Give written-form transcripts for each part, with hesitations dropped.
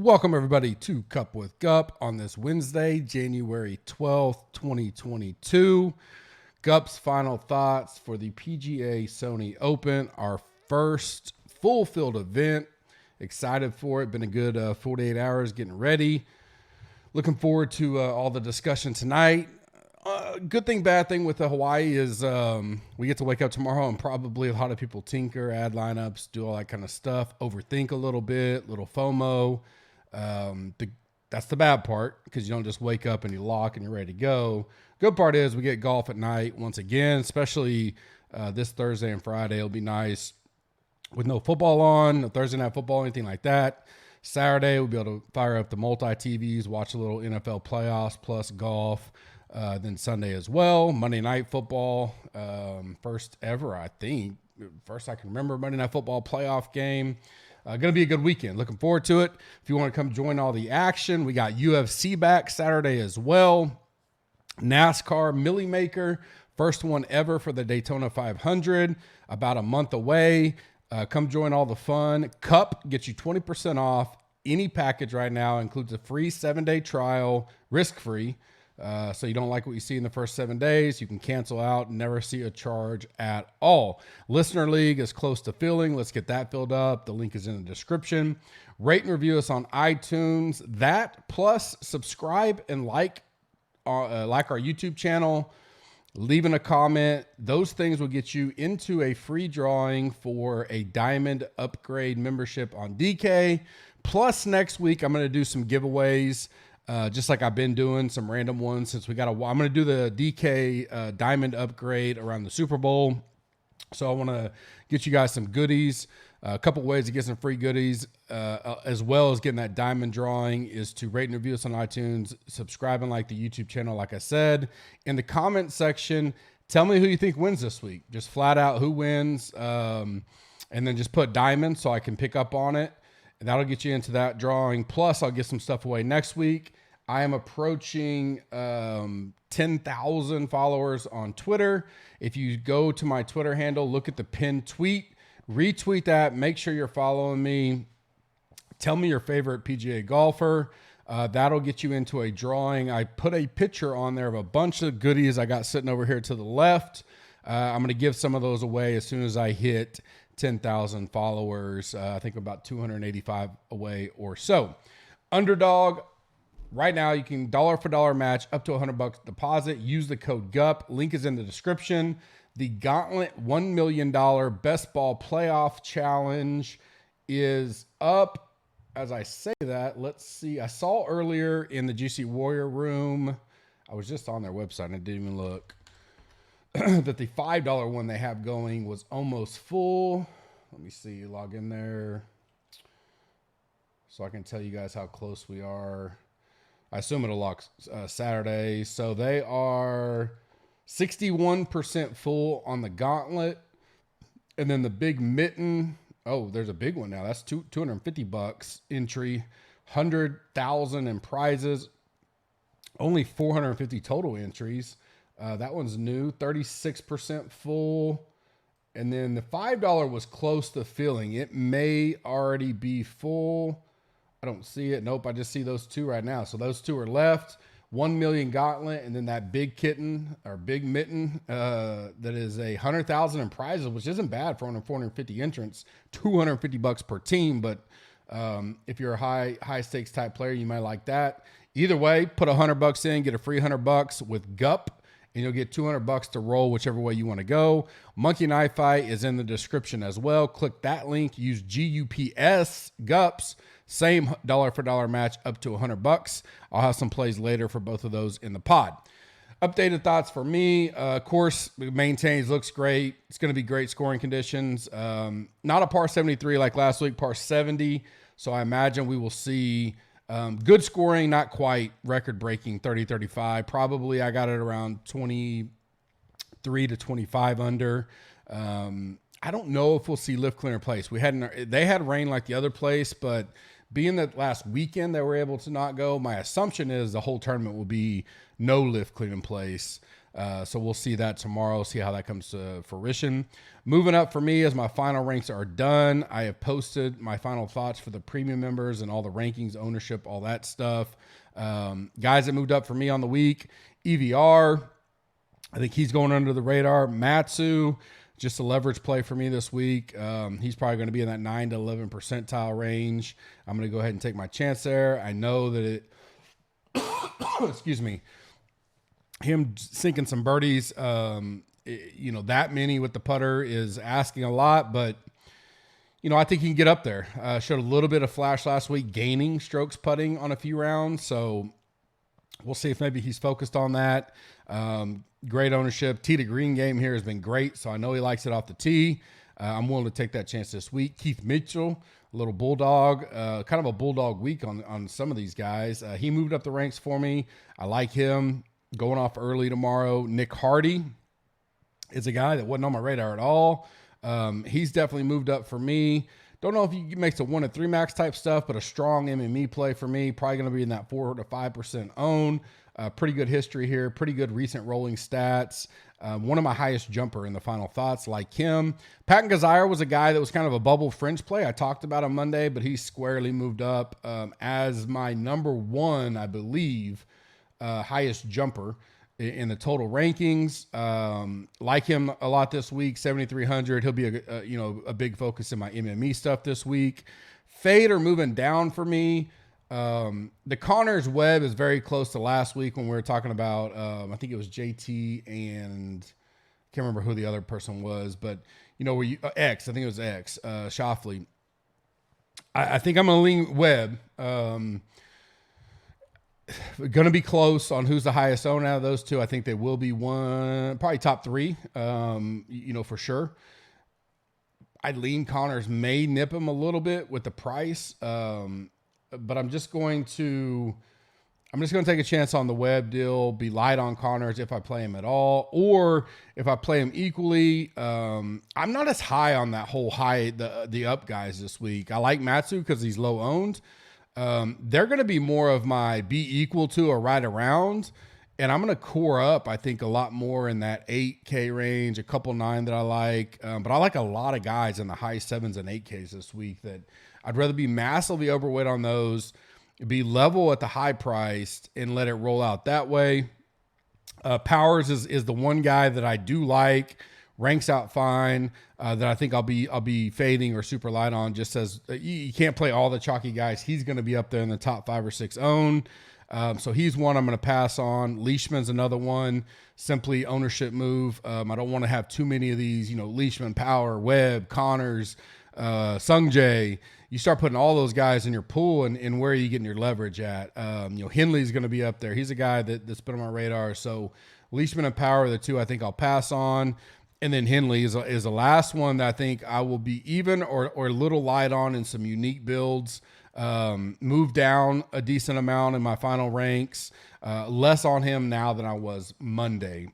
Welcome, everybody, to Cup with Gup on this Wednesday, January 12th, 2022. Gup's final thoughts for the PGA Sony Open, our first full field event. Excited for it. Been a good 48 hours getting ready. Looking forward to all the discussion tonight. Good thing, bad thing with the Hawaii is we get to wake up tomorrow and probably a lot of people tinker, add lineups, do all that kind of stuff, overthink a little bit, little FOMO. That's the bad part because you don't just wake up and you lock and you're ready to go. Good part is we get golf at night once again, especially this Thursday and Friday. It'll be nice with no football on, no Thursday night football, anything like that. Saturday, we'll be able to fire up the multi-TVs, watch a little NFL playoffs plus golf. Then Sunday as well, Monday Night Football, first ever, I think. First I can remember Monday Night Football playoff game. Going to be a good weekend. Looking forward to it. If you want to come join all the action, we got UFC back Saturday as well. NASCAR Millie Maker, first one ever for the Daytona 500, about a month away. Come join all the fun. Cup gets you 20% off any package right now. Includes a free 7-day trial, risk-free. So you don't like what you see in the first 7 days, you can cancel out and never see a charge at all. Listener League is close to filling. Let's get that filled up. The link is in the description. Rate and review us on iTunes. That plus subscribe and like our YouTube channel. Leaving a comment. Those things will get you into a free drawing for a diamond upgrade membership on DK. Plus next week, I'm going to do some giveaways. Just like I've been doing some random ones since I'm going to do the DK diamond upgrade around the Super Bowl. So I want to get you guys some goodies. A couple ways to get some free goodies, as well as getting that diamond drawing, is to rate and review us on iTunes, subscribe and like the YouTube channel. Like I said, in the comment section, tell me who you think wins this week. Just flat out who wins. And then just put diamond so I can pick up on it. And that'll get you into that drawing. Plus, I'll get some stuff away next week. I am approaching 10,000 followers on Twitter. If you go to my Twitter handle, look at the pinned tweet, retweet that, make sure you're following me. Tell me your favorite PGA golfer. That'll get you into a drawing. I put a picture on there of a bunch of goodies I got sitting over here to the left. I'm going to give some of those away as soon as I hit 10,000 followers. I think about 285 away or so. Underdog, right now you can dollar for dollar match up to $100 deposit. Use the code GUP. Link is in the description. The Gauntlet $1 million Best Ball Playoff Challenge is up. As I say that, let's see. I saw earlier in the GC Warrior room, I was just on their website and I didn't even look, that the $5 one they have going was almost full. Let me see, log in there so I can tell you guys how close we are. I assume it'll lock Saturday. So they are 61% full on the Gauntlet. And then the Big Mitten. Oh, there's a big one now. That's $250 entry, 100,000 in prizes. Only 450 total entries. That one's new, 36% full. And then the $5 was close to filling. It may already be full. I don't see it. Nope, I just see those two right now. So those two are left. 1 million Gauntlet, and then that Big Kitten or Big Mitten that is 100,000 in prizes, which isn't bad for 450 entrants. $250 per team, but if you're a high stakes type player, you might like that. Either way, put $100 in, get a free $100 with GUP. And you'll get $200 to roll whichever way you want to go. Monkey Knife Fight is in the description as well. Click that link. Use GUPS, GUPS. Same dollar for dollar match up to $100. I'll have some plays later for both of those in the pod. Updated thoughts for me. Course maintains, looks great. It's going to be great scoring conditions. Not a par 73 like last week, par 70. So I imagine we will see good scoring, not quite record-breaking 30-35. Probably I got it around 23 to 25 under. I don't know if we'll see lift cleaner place. They had rain like the other place, but being that last weekend they were able to not go, my assumption is the whole tournament will be no lift clean in place. So we'll see that tomorrow, see how that comes to fruition. Moving up for me as my final ranks are done. I have posted my final thoughts for the premium members and all the rankings, ownership, all that stuff. Guys that moved up for me on the week, EVR. I think he's going under the radar. Matsu, just a leverage play for me this week. He's probably going to be in that 9 to 11 percentile range. I'm going to go ahead and take my chance there. I know that it, excuse me, him sinking some birdies, that many with the putter is asking a lot, but I think he can get up there. Showed a little bit of flash last week, gaining strokes putting on a few rounds. So we'll see if maybe he's focused on that. Great ownership. Tee to green game here has been great. So I know he likes it off the tee. I'm willing to take that chance this week. Keith Mitchell, a little bulldog, kind of a bulldog week on some of these guys. He moved up the ranks for me. I like him. Going off early tomorrow. Nick Hardy is a guy that wasn't on my radar at all. He's definitely moved up for me. Don't know if he makes a 1 to 3 max type stuff, but a strong MME play for me. Probably going to be in that 4 to 5% own. Pretty good history here. Pretty good recent rolling stats. One of my highest jumper in the final thoughts, like him. Patton Kizzire was a guy that was kind of a bubble fringe play. I talked about on Monday, but he squarely moved up as my number 1, I believe, highest jumper in the total rankings. Like him a lot this week, 7,300. He'll be a big focus in my MME stuff this week. Fade are moving down for me. The Connors Webb is very close to last week when we were talking about, I think it was JT and I can't remember who the other person was, but X, I think it was X, Shoffley. I think I'm going to lean Webb. Going to be close on who's the highest owned out of those two. I think they will be probably top 3, for sure. I'd lean Connors may nip him a little bit with the price. But I'm just going to take a chance on the Webb deal, be light on Connors if I play him at all, or if I play him equally. I'm not as high on that whole the up guys this week. I like Matsu because he's low owned. They're going to be more of my be equal to or right around. And I'm going to core up, I think, a lot more in that 8K range, a couple 9 that I like. But I like a lot of guys in the high 7s and 8Ks this week that I'd rather be massively overweight on those, be level at the high priced, and let it roll out that way. Powers is the one guy that I do like, ranks out fine, that I think I'll be fading or super light on, just as you can't play all the chalky guys. He's going to be up there in the top 5 or 6 own. So he's one I'm going to pass on. Leishman's another one, simply ownership move. I don't want to have too many of these, Leishman, Power, Webb, Connors, Sungjae. You start putting all those guys in your pool, and where are you getting your leverage at? Henley's going to be up there. He's a guy that's been on my radar. So Leishman and Power are the two I think I'll pass on. And then Henley is the last one that I think I will be even or a little light on in some unique builds. Moved down a decent amount in my final ranks. Less on him now than I was Monday.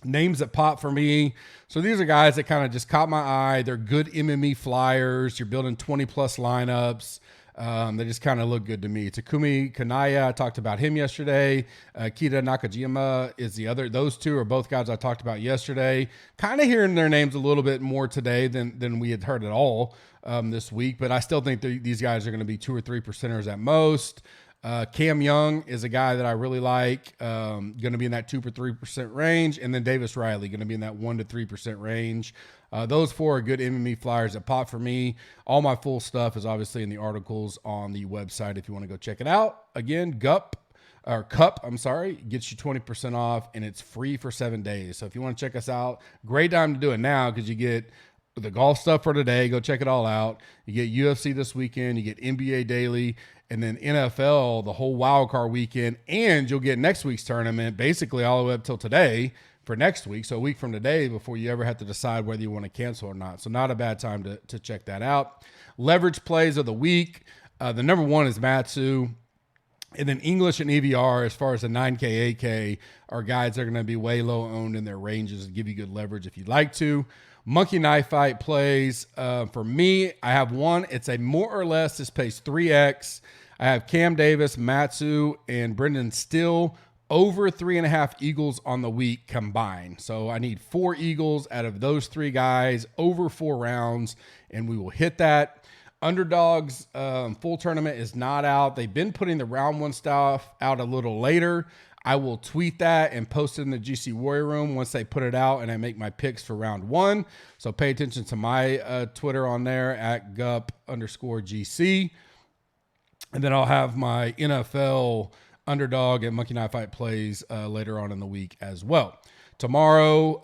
Names that pop for me. So these are guys that kind of just caught my eye. They're good MME flyers. You're building 20 plus lineups. They just kind of look good to me. Takumi Kanaya, I talked about him yesterday. Kita Nakajima is the other. Those two are both guys I talked about yesterday. Kind of hearing their names a little bit more today than we had heard at all this week. But I still think these guys are going to be 2 or 3 percenters at most. Cam Young is a guy that I really like, going to be in that 2 or 3% range. And then Davis Riley going to be in that 1 to 3% range. Those 4 are good MME flyers that pop for me. All my full stuff is obviously in the articles on the website if you want to go check it out. Again, Cup, gets you 20% off, and it's free for 7 days. So if you want to check us out, great time to do it now because you get the golf stuff for today. Go check it all out. You get UFC this weekend. You get NBA daily. And then NFL, the whole wild card weekend, and you'll get next week's tournament basically all the way up till today for next week. So a week from today before you ever have to decide whether you want to cancel or not. So not a bad time to check that out. Leverage plays of the week. The number 1 is Matsu. And then English and EVR, as far as the 9K, 8K, are guys that are going to be way low owned in their ranges and give you good leverage if you'd like to. Monkey Knife Fight plays. For me, I have one. It's a more or less, this pays 3X. I have Cam Davis, Matsu, and Brendan Still over 3.5 eagles on the week combined. So I need 4 eagles out of those 3 guys over 4 rounds, and we will hit that. Underdogs full tournament is not out. They've been putting the round 1 stuff out a little later. I will tweet that and post it in the GC Warrior Room once they put it out and I make my picks for round 1. So pay attention to my Twitter on there at gup_GC. And then I'll have my NFL underdog and Monkey Knife Fight plays later on in the week as well. Tomorrow,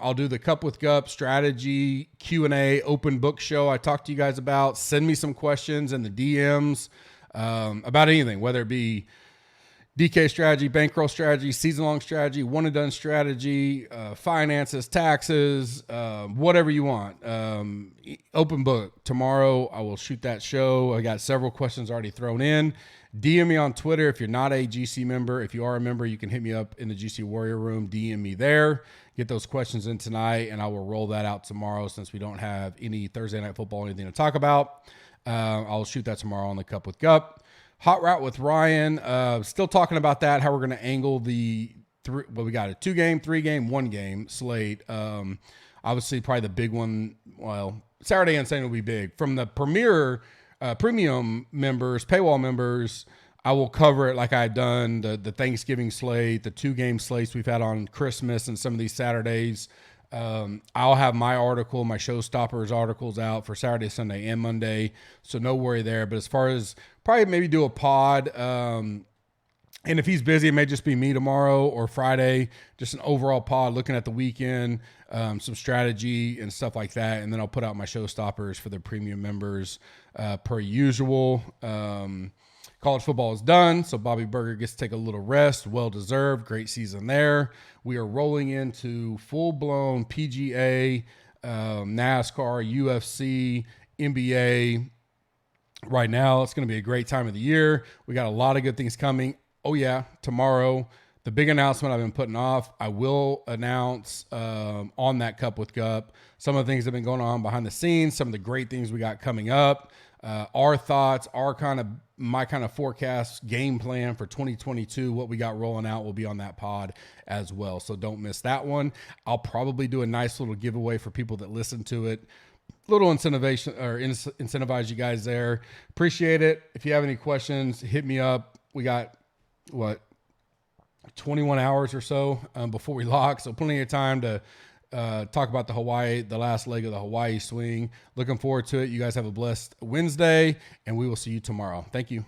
I'll do the Cup with Gup strategy Q&A open book show I talked to you guys about. Send me some questions in the DMs about anything, whether it be DK strategy, bankroll strategy, season-long strategy, one-and-done strategy, finances, taxes, whatever you want. Open book. Tomorrow, I will shoot that show. I got several questions already thrown in. DM me on Twitter if you're not a GC member. If you are a member, you can hit me up in the GC Warrior Room. DM me there. Get those questions in tonight, and I will roll that out tomorrow since we don't have any Thursday Night Football, anything to talk about. I'll shoot that tomorrow on the Cup with Gup. Hot route with Ryan. Still talking about that, how we're going to angle we got a 2-game, 3-game, 1-game slate. Obviously, probably the big one, well, Saturday and Sunday will be big. From the Premier premium members, paywall members, I will cover it like I've done the Thanksgiving slate, the 2-game slates we've had on Christmas and some of these Saturdays. I'll have my article, my Showstoppers articles out for Saturday, Sunday, and Monday. So no worry there. But as far as probably maybe do a pod, and if he's busy, it may just be me tomorrow or Friday, just an overall pod looking at the weekend, some strategy and stuff like that. And then I'll put out my Showstoppers for the premium members per usual. College football is done, so Bobby Burger gets to take a little rest. Well-deserved. Great season there. We are rolling into full-blown PGA, NASCAR, UFC, NBA. Right now, it's going to be a great time of the year. We got a lot of good things coming. Oh, yeah, tomorrow, the big announcement I've been putting off, I will announce on that Cup with Gup some of the things that have been going on behind the scenes, some of the great things we got coming up, our thoughts, my kind of forecast game plan for 2022, what we got rolling out will be on that pod as well. So don't miss that one. I'll probably do a nice little giveaway for people that listen to it. Little incentivation or incentivize you guys there. Appreciate it. If you have any questions, hit me up. We got 21 hours or so before we lock. So plenty of time to talk about the last leg of the Hawaii swing. Looking forward to it. You guys have a blessed Wednesday, and we will see you tomorrow. Thank you.